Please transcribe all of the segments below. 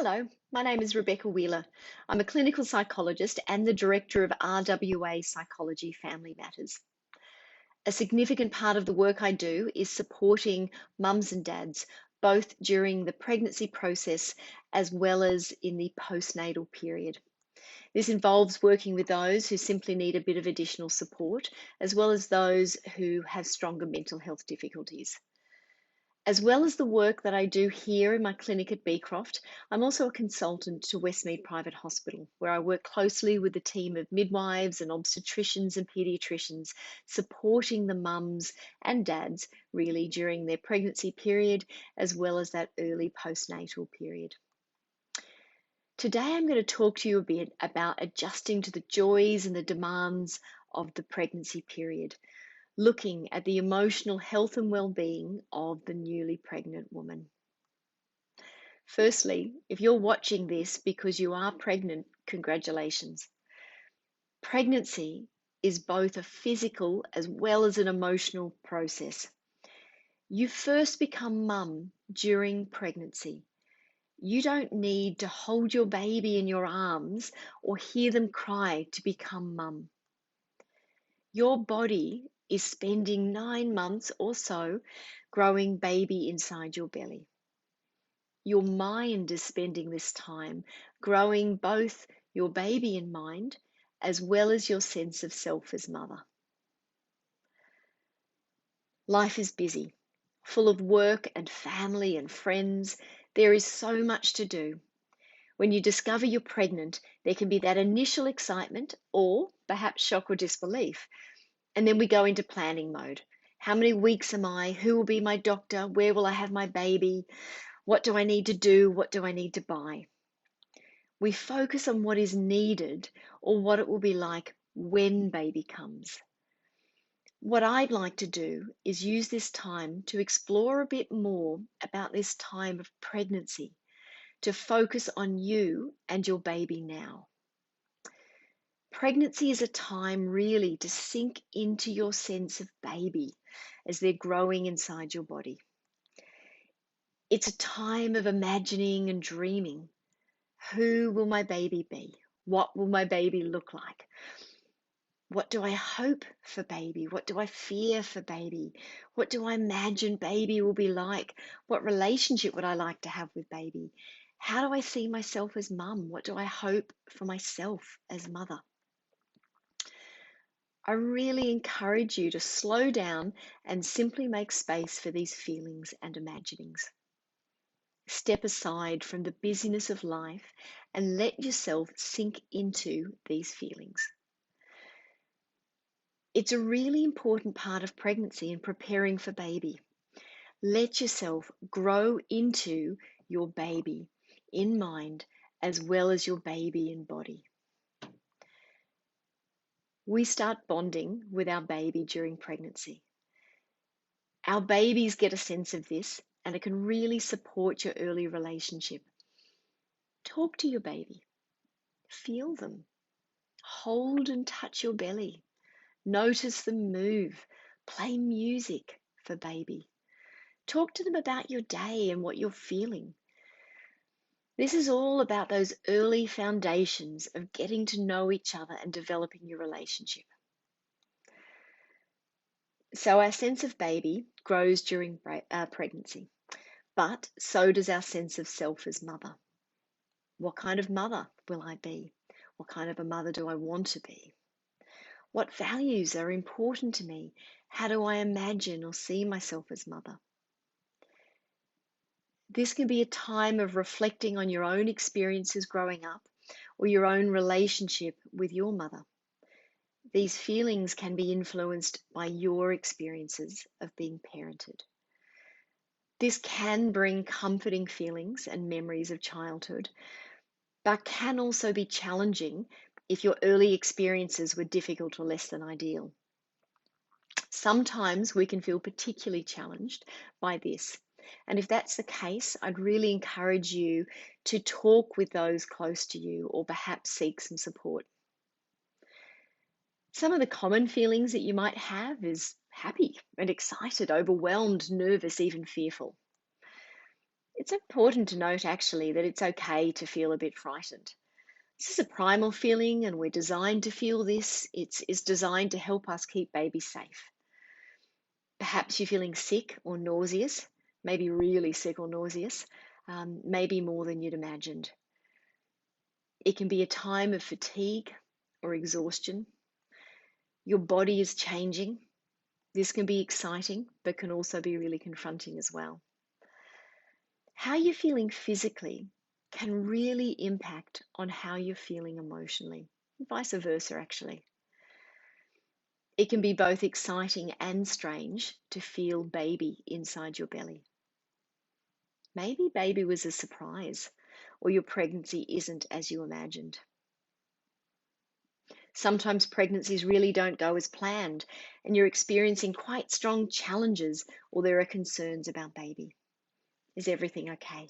Hello, my name is Rebecca Wheeler. I'm a clinical psychologist and the director of RWA Psychology Family Matters. A significant part of the work I do is supporting mums and dads, both during the pregnancy process as well as in the postnatal period. This involves working with those who simply need a bit of additional support, as well as those who have stronger mental health difficulties. As well as the work that I do here in my clinic at Beecroft, I'm also a consultant to Westmead Private Hospital, where I work closely with a team of midwives and obstetricians and paediatricians, supporting the mums and dads really during their pregnancy period, as well as that early postnatal period. Today, I'm going to talk to you a bit about adjusting to the joys and the demands of the pregnancy period, looking at the emotional health and well-being of the newly pregnant woman. Firstly, if you're watching this because you are pregnant, congratulations. Pregnancy is both a physical as well as an emotional process. You first become mum during pregnancy. You don't need to hold your baby in your arms or hear them cry to become mum. Your body is spending 9 months or so growing baby inside your belly. Your mind is spending this time growing both your baby in mind as well as your sense of self as mother. Life is busy, full of work and family and friends. There is so much to do. When you discover you're pregnant, there can be that initial excitement or perhaps shock or disbelief. And then we go into planning mode. How many weeks am I? Who will be my doctor? Where will I have my baby? What do I need to do? What do I need to buy? We focus on what is needed or what it will be like when baby comes. What I'd like to do is use this time to explore a bit more about this time of pregnancy, to focus on you and your baby now. Pregnancy is a time really to sink into your sense of baby as they're growing inside your body. It's a time of imagining and dreaming. Who will my baby be? What will my baby look like? What do I hope for baby? What do I fear for baby? What do I imagine baby will be like? What relationship would I like to have with baby? How do I see myself as mum? What do I hope for myself as mother? I really encourage you to slow down and simply make space for these feelings and imaginings. Step aside from the busyness of life and let yourself sink into these feelings. It's a really important part of pregnancy and preparing for baby. Let yourself grow into your baby in mind as well as your baby in body. We start bonding with our baby during pregnancy. Our babies get a sense of this and it can really support your early relationship. Talk to your baby. Feel them. Hold and touch your belly. Notice them move. Play music for baby. Talk to them about your day and what you're feeling. This is all about those early foundations of getting to know each other and developing your relationship. So our sense of baby grows during pregnancy, but so does our sense of self as mother. What kind of mother will I be? What kind of a mother do I want to be? What values are important to me? How do I imagine or see myself as mother? This can be a time of reflecting on your own experiences growing up or your own relationship with your mother. These feelings can be influenced by your experiences of being parented. This can bring comforting feelings and memories of childhood, but can also be challenging if your early experiences were difficult or less than ideal. Sometimes we can feel particularly challenged by this. And if that's the case, I'd really encourage you to talk with those close to you or perhaps seek some support. Some of the common feelings that you might have is happy and excited, overwhelmed, nervous, even fearful. It's important to note actually that it's okay to feel a bit frightened. This is a primal feeling, and we're designed to feel this. It's designed to help us keep babies safe. Perhaps you're feeling sick or nauseous, maybe really sick or nauseous, maybe more than you'd imagined. It can be a time of fatigue or exhaustion. Your body is changing. This can be exciting, but can also be really confronting as well. How you're feeling physically can really impact on how you're feeling emotionally, vice versa, actually. It can be both exciting and strange to feel baby inside your belly. Maybe baby was a surprise, or your pregnancy isn't as you imagined. Sometimes pregnancies really don't go as planned, and you're experiencing quite strong challenges, or there are concerns about baby. Is everything okay?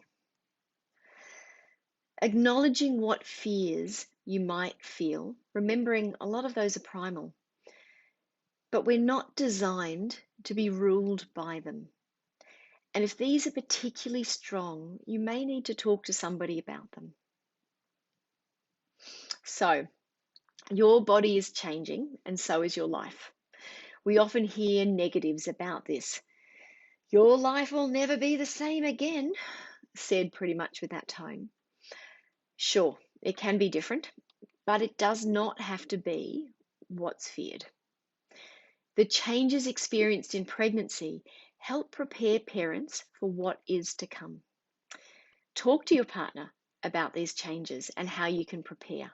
Acknowledging what fears you might feel, remembering a lot of those are primal, but we're not designed to be ruled by them. And if these are particularly strong, you may need to talk to somebody about them. So, your body is changing, and so is your life. We often hear negatives about this. Your life will never be the same again, said pretty much with that tone. Sure, it can be different, but it does not have to be what's feared. The changes experienced in pregnancy help prepare parents for what is to come. Talk to your partner about these changes and how you can prepare.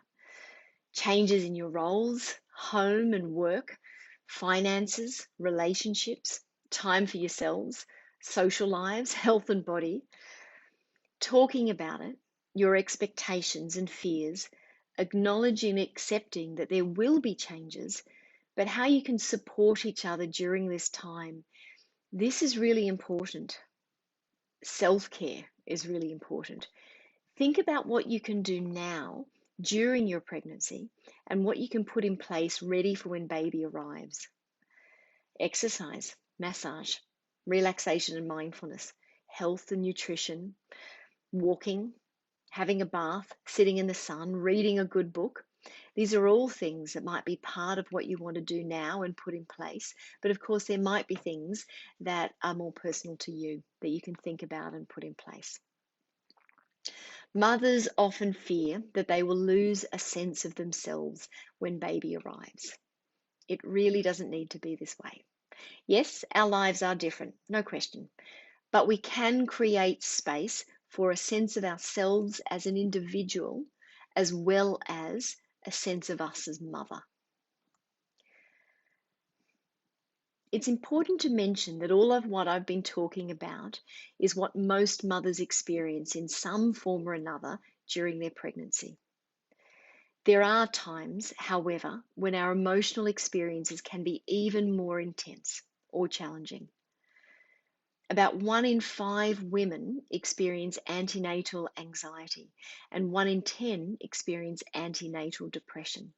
Changes in your roles, home and work, finances, relationships, time for yourselves, social lives, health and body. Talking about it, your expectations and fears, acknowledging and accepting that there will be changes, but how you can support each other during this time. This is really important. Self-care is really important. Think about what you can do now during your pregnancy and what you can put in place ready for when baby arrives. Exercise, massage, relaxation and mindfulness, health and nutrition, walking, having a bath, sitting in the sun, reading a good book. These are all things that might be part of what you want to do now and put in place. But of course, there might be things that are more personal to you that you can think about and put in place. Mothers often fear that they will lose a sense of themselves when baby arrives. It really doesn't need to be this way. Yes, our lives are different, no question, but we can create space for a sense of ourselves as an individual, as well as a sense of us as mother. It's important to mention that all of what I've been talking about is what most mothers experience in some form or another during their pregnancy. There are times, however, when our emotional experiences can be even more intense or challenging. About 1 in 5 women experience antenatal anxiety, and 1 in 10 experience antenatal depression.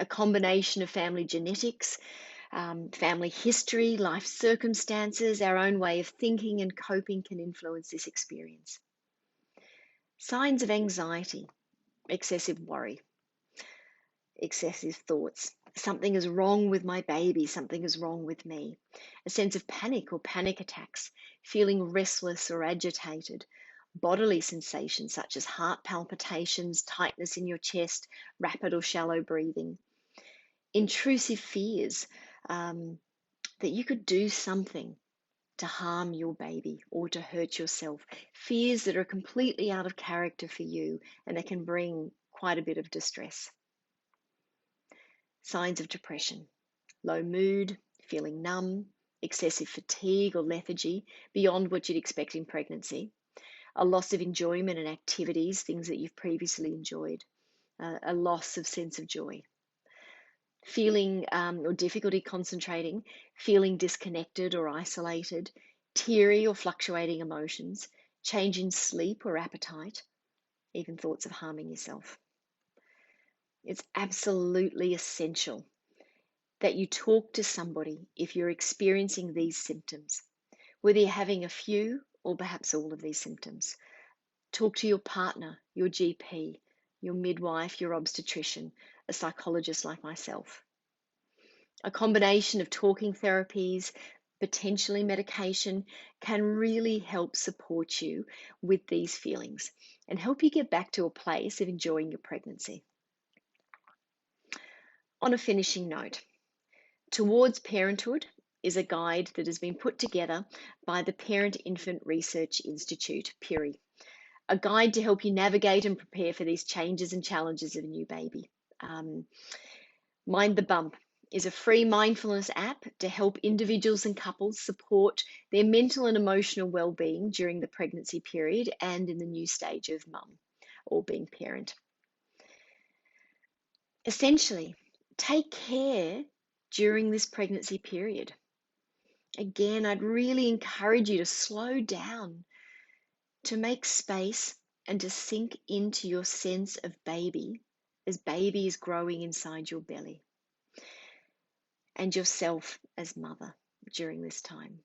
A combination of family genetics, family history, life circumstances, our own way of thinking and coping can influence this experience. Signs of anxiety, excessive worry, excessive thoughts. Something is wrong with my baby, something is wrong with me. A sense of panic or panic attacks, feeling restless or agitated. Bodily sensations such as heart palpitations, tightness in your chest, rapid or shallow breathing. Intrusive fears that you could do something to harm your baby or to hurt yourself. Fears that are completely out of character for you and that can bring quite a bit of distress. Signs of depression, low mood, feeling numb, excessive fatigue or lethargy beyond what you'd expect in pregnancy, a loss of enjoyment in activities, things that you've previously enjoyed, a loss of sense of joy, feeling or difficulty concentrating, feeling disconnected or isolated, teary or fluctuating emotions, change in sleep or appetite, even thoughts of harming yourself. It's absolutely essential that you talk to somebody if you're experiencing these symptoms, whether you're having a few or perhaps all of these symptoms. Talk to your partner, your GP, your midwife, your obstetrician, a psychologist like myself. A combination of talking therapies, potentially medication, can really help support you with these feelings and help you get back to a place of enjoying your pregnancy. On a finishing note, Towards Parenthood is a guide that has been put together by the Parent Infant Research Institute, PIRI, a guide to help you navigate and prepare for these changes and challenges of a new baby. Mind the Bump is a free mindfulness app to help individuals and couples support their mental and emotional well-being during the pregnancy period and in the new stage of mum or being parent. Essentially, take care during this pregnancy period. Again, I'd really encourage you to slow down, to make space, and to sink into your sense of baby as baby is growing inside your belly, and yourself as mother during this time.